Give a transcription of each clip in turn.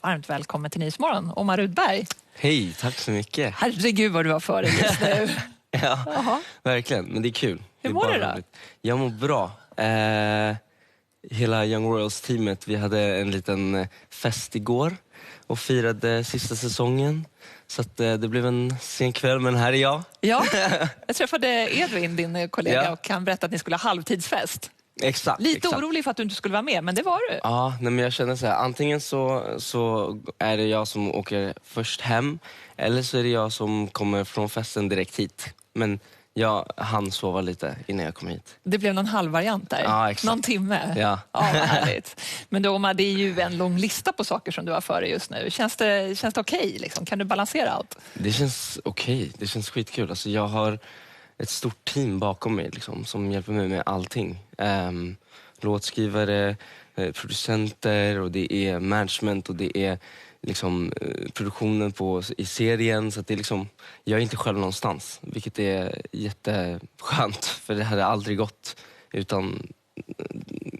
Varmt välkommen till Nyhetsmorgon, Omar Rudberg. Hej, tack så mycket. Herregud vad du har för dig just nu. Ja, Jaha. verkligen. Men det är kul. Hur mår du då? Jag mår bra. Hela Young Royals-teamet, vi hade en liten fest igår och firade sista säsongen. Så att, det blev en sen kväll, men här är jag. Ja, jag träffade Edvin, din kollega, Ja. och han berättade att ni skulle ha halvtidsfest. Exakt. Lite exakt. orolig för att du inte skulle vara med, men det var du. Ja, nej, men jag känner så här, antingen så är det jag som åker först hem, eller så är det jag som kommer från festen direkt hit. Men jag hann sova lite innan jag kom hit. Det blev någon halvvariant där. Ja, exakt. Någon timme. Ja. Ja, vad härligt. Men då, Omar, det är ju en lång lista på saker som du har för dig just nu. Känns det okej, liksom? Kan du balansera allt? Det känns okej. Det känns skitkul. Alltså, jag har ett stort team bakom mig liksom, som hjälper mig med allting. Låtskrivare, producenter, och det är management, och det är liksom, produktionen i serien. Så att det är liksom, jag är inte själv någonstans, vilket är jätteskönt, för det hade aldrig gått utan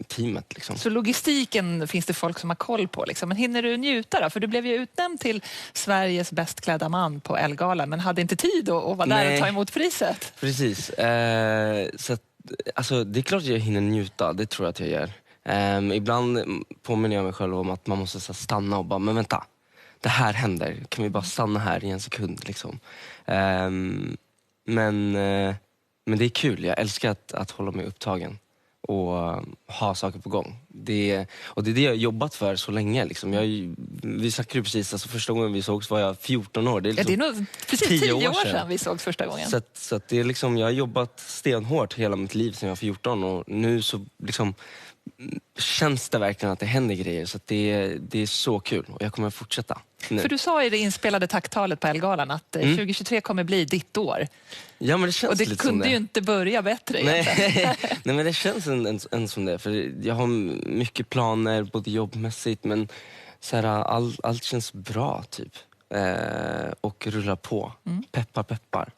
teamet. Liksom. Så logistiken finns det folk som har koll på. Liksom. Men hinner du njuta då? För du blev ju utnämnd till Sveriges bäst klädda man på Ellegalan, men hade inte tid att vara där och ta emot priset. Precis. Så att, alltså, det är klart att jag hinner njuta, det tror jag att jag gör. Ibland påminner jag mig själv om att man måste så stanna och bara, men vänta, det här händer. Kan vi bara stanna här i en sekund? Liksom. Men det är kul, jag älskar att hålla mig upptagen och ha saker på gång. Det är det jag har jobbat för så länge. Liksom. Vi snackade ju precis, alltså, första gången vi sågs var jag 14 år. Det är, liksom det är nog precis 10 år sedan vi sågs första gången. Så att det är liksom, jag har jobbat stenhårt hela mitt liv sedan jag var 14, och nu så liksom, känns det verkligen att det händer grejer. Så att det är så kul, och jag kommer att fortsätta nu. För du sa i det inspelade tacktalet på Ellegalan att 2023 kommer bli ditt år. Ja, men det känns och det lite kunde som ju inte börja bättre egentligen. Nej, men det känns en som det. För jag har mycket planer, både jobbmässigt, men så här, allt känns bra typ. Och rullar på. Peppar.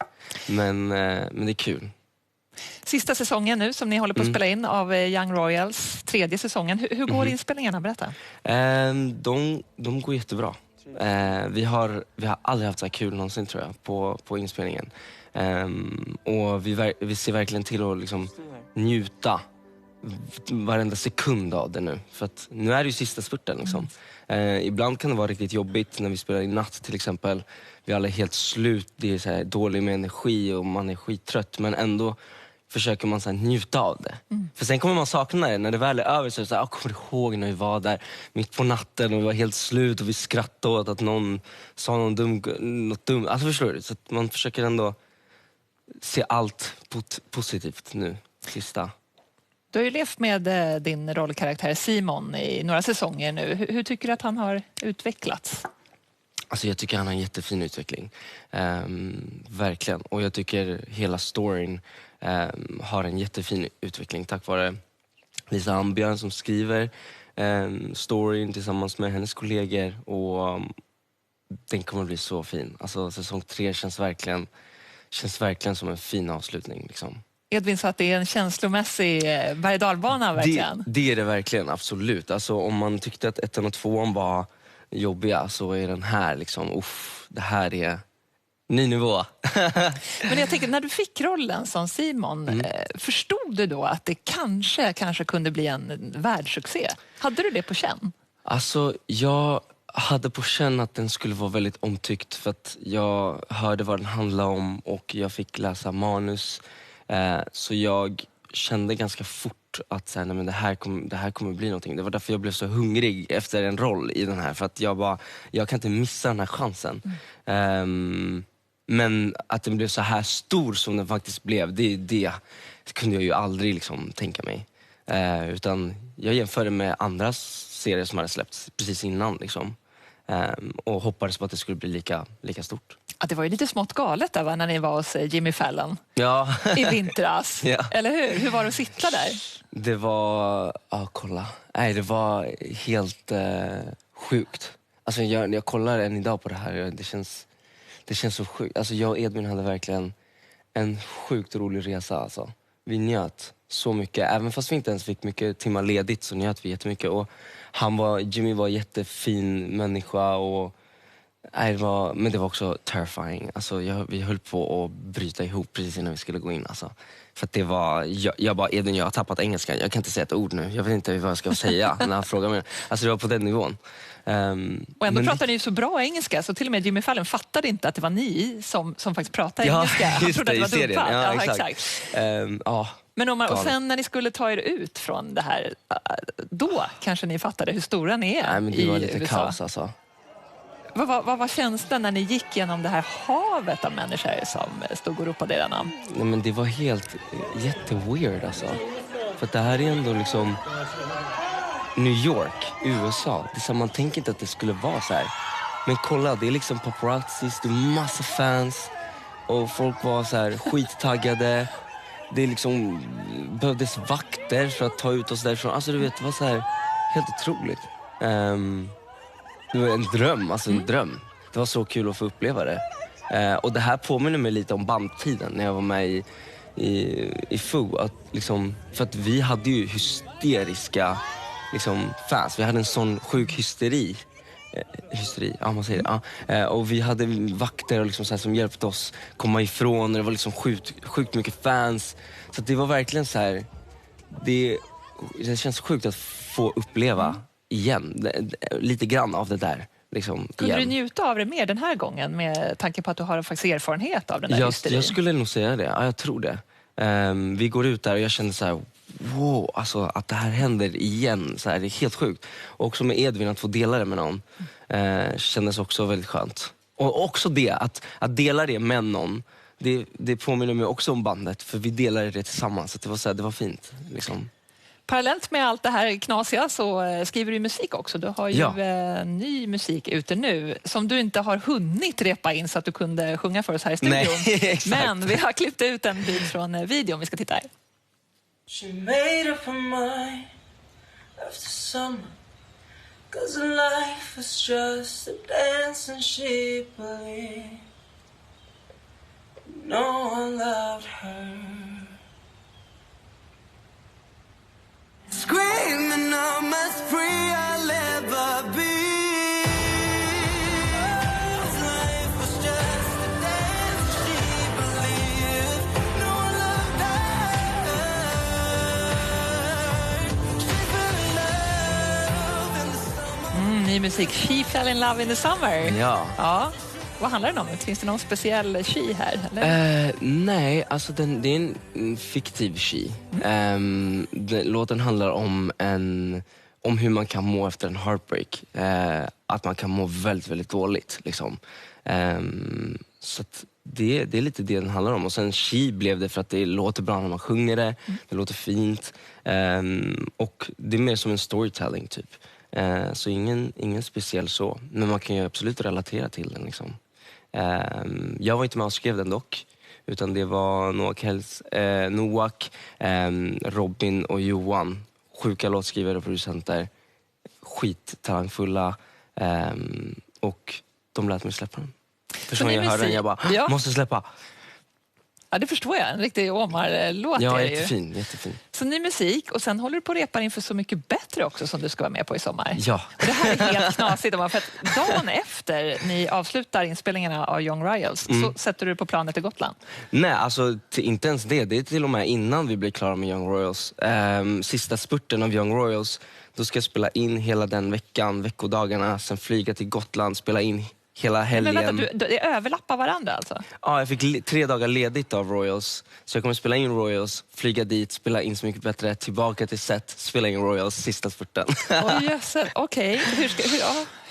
Men det är kul. Sista säsongen nu som ni håller på att spela in av Young Royals, 3:e säsongen. Hur går inspelningarna? Berätta. De går jättebra. Vi har aldrig haft så här kul någonsin, tror jag, på inspelningen. Och vi ser verkligen till att liksom njuta varenda sekund av det nu. För att nu är det ju sista spurten liksom. Ibland kan det vara riktigt jobbigt när vi spelar i natt till exempel. Vi alla är helt slut, det är så här dålig med energi och man är skittrött, men ändå försöker man så här njuta av det. För sen kommer man sakna det när det väl är över, så är det så här, kommer du ihåg när vi var där mitt på natten och vi var helt slut och vi skrattade åt att någon sa något dumt. Alltså, förstår du? Så att man försöker ändå se allt positivt nu, sista. Du har ju levt med din rollkaraktär Simon i några säsonger nu. Hur tycker du att han har utvecklats? Alltså, jag tycker han har en jättefin utveckling. Verkligen. Och jag tycker hela storyn har en jättefin utveckling tack vare Lisa Ambjörn som skriver storyn tillsammans med hennes kollegor. Och den kommer att bli så fin. Alltså, säsong 3 känns verkligen som en fin avslutning. Liksom. Edvin sa att det är en känslomässig berg- och dalbana verkligen. Det är det verkligen, absolut. Alltså, om man tyckte att 1 och 2 var jobbiga, så är den här liksom, det här är ny nivå. Men jag tänker, när du fick rollen som Simon, förstod du då att det kanske kunde bli en världssuccé? Hade du det på känn? Alltså, jag hade på känn att den skulle vara väldigt omtyckt, för att jag hörde vad den handlade om och jag fick läsa manus. Så jag kände ganska fort att så här, nej, men det här kommer bli någonting. Det var därför jag blev så hungrig efter en roll i den här. För att jag kan inte missa den här chansen. Men att den blev så här stor som den faktiskt blev, det kunde jag ju aldrig liksom tänka mig. Utan jag jämförde med andra serier som hade släppts precis innan. Liksom. Och hoppades på att det skulle bli lika stort. Att det var ju lite smått galet där, va, när ni var hos Jimmy Fallon i vintras. Ja. Eller hur? Hur var det att sitta där? Det var... kolla. Nej, det var helt sjukt. Alltså, jag kollar än idag på det här. Det känns så sjukt. Alltså, jag och Edvin hade verkligen en sjukt rolig resa. Alltså. vi njöt så mycket. Även fast vi inte ens fick mycket timmar ledigt så njöt vi jättemycket. Och Jimmy var jättefin människa och men det var också terrifying. Alltså, vi höll på att bryta ihop precis innan vi skulle gå in. Alltså. För att det var, jag har tappat engelskan. Jag kan inte säga ett ord nu. Jag vet inte vad jag ska säga när han frågar mig. Alltså det var på den nivån. Och ändå pratar ni ju så bra engelska så till och med Jimmy Fallon fattade inte att det var ni som faktiskt pratade engelska. Han trodde att det var dumpat. Ja, exakt. Men och sen när ni skulle ta er ut från det här, då kanske ni fattade hur stora ni är. Nej, men det var lite USA. kaos alltså. Vad var känslan när ni gick genom det här havet av människor som stod och ropade era namn? Nej, men det var jätteweird alltså. För att det här är ändå liksom New York, USA. Det är så, man tänker inte att det skulle vara så här. Men kolla, det är liksom paparazzis, det är massa fans. Och folk var så här skittaggade. Det liksom behövdes vakter för att ta ut oss därifrån. Alltså du vet, det var så här helt otroligt. Det var en dröm, en dröm. Det var så kul att få uppleva det. Och det här påminner mig lite om bandtiden när jag var med i Foo. Att liksom, för att vi hade ju hysteriska fans. Vi hade en sån sjuk hysteri, ja man säger det. Och vi hade vakter och så här, som hjälpte oss komma ifrån. Och det var liksom sjukt mycket fans. Så att det var verkligen så här. Det känns sjukt att få uppleva igen lite grann av det där. Kunde du njuta av det mer den här gången med tanke på att du har faktiskt erfarenhet av den här hysterin? Jag skulle nog säga det. Ja, jag tror det. Vi går ut där och jag kände så här, wow, alltså att det här händer igen. Så här, det är helt sjukt. Och också med Edvin, att få dela det med någon kändes också väldigt skönt. Och också det, att dela det med någon, det påminner mig också om bandet. För vi delade det tillsammans. Så det var, så här, det var fint. Parallellt med allt det här knasiga så skriver du musik också. Du har ju ny musik ute nu som du inte har hunnit repa in så att du kunde sjunga för oss här i studion. Nej, men vi har klippt ut en bit från videon. Vi ska titta här. She made up her mind after summer, 'cause her life was just a dance and she believed no one loved her. Screaming I'm as free I'll ever be. His life was just a dance she believed no one loved her. She fell in love in the summer. Ny musik. She fell in love in the summer. Ja. Vad handlar det om? Finns det någon speciell she här? Eller? Nej, alltså det är en fiktiv she. Låten handlar om hur man kan må efter en heartbreak. Att man kan må väldigt, väldigt dåligt. Så att det är lite det den handlar om. Och sen she blev det för att det låter bra när man sjunger det. Det låter fint. Och det är mer som en storytelling typ. Så ingen speciell så. Men man kan ju absolut relatera till den jag var inte med och skrev den dock. Utan det var Noak, Robin och Johan. Sjuka låtskrivare och producenter. Skittalangfulla. Och de lät mig släppa den. Först när jag hörde den, jag bara, måste släppa. Ja, det förstår jag. En riktig Omar-låt. Ja, jättefin. Så ny musik och sen håller du på att repa inför Så mycket bättre också som du ska vara med på i sommar. Ja. Och det här är helt knasigt. För att dagen efter ni avslutar inspelningarna av Young Royals så sätter du på planet till Gotland. Nej, alltså inte ens det. Det är till och med innan vi blir klara med Young Royals. Sista spurten av Young Royals, då ska jag spela in hela den veckodagarna. Sen flyga till Gotland, spela in hela helgen. Men vänta, det överlappar varandra alltså? Ja, jag fick 3 dagar ledigt av Royals. Så jag kommer spela in Royals, flyga dit, spela in Så mycket bättre, tillbaka till set, spela in Royals, sista spurten. Okej.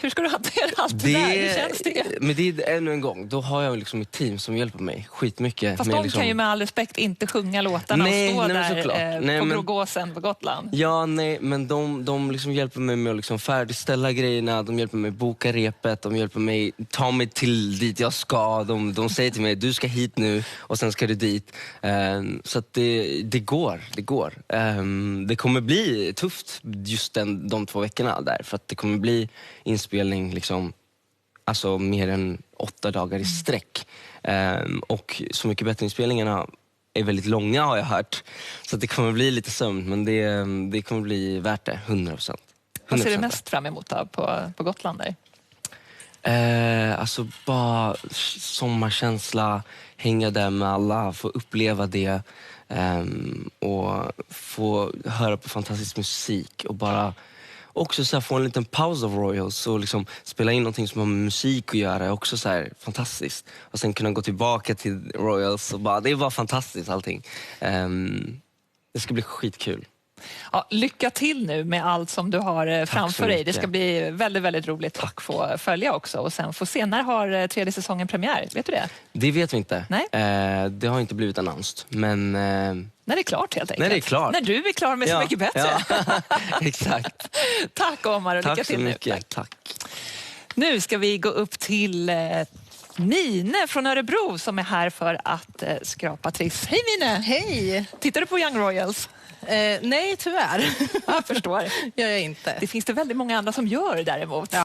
Hur ska du hantera allt det där? Hur känns det? Men det är ännu en gång, då har jag ett team som hjälper mig skitmycket. Fast de kan ju med all respekt inte sjunga låtarna och stå där på Grågåsen på Gotland. Ja, nej, men de hjälper mig med att färdigställa grejerna, de hjälper mig boka repet, de hjälper mig ta mig till dit jag ska. De säger till mig, du ska hit nu och sen ska du dit. Så att det går. Det kommer bli tufft just de 2 veckorna där, för att det kommer bli inspelning mer än 8 dagar i sträck. Och Så mycket bättre inspelningarna är väldigt långa har jag hört. Så att det kommer bli lite sömn, men det kommer bli värt det, 100%. Vad ser du mest fram emot då på Gotland där? Alltså bara sommarkänsla, hänga där med alla, få uppleva det och få höra på fantastisk musik och bara också så här, få en liten paus av Royals och liksom spela in någonting som har med musik att göra är också så här fantastiskt. Och sen kunna gå tillbaka till Royals och bara, det är bara fantastiskt allting. Det ska bli skitkul. Ja, lycka till nu med allt som du har framför dig. Det ska bli väldigt, väldigt roligt att få följa också. Och sen få se, när har 3:e säsongen premiär? Vet du det? Det vet vi inte. Nej. Det har inte blivit annonsed. Men, när det är klart helt enkelt. När det är klart. När du är klar med Så mycket bättre. Ja. Exakt. Tack Omar och lycka till nu. Tack så mycket. Tack. Nu ska vi gå upp till Nine från Örebro som är här för att skrapa tricks. Hej Nine! Hej! Tittar du på Young Royals? Nej, tyvärr. Jag förstår. Gör jag inte. Det finns det väldigt många andra som gör däremot. Ja.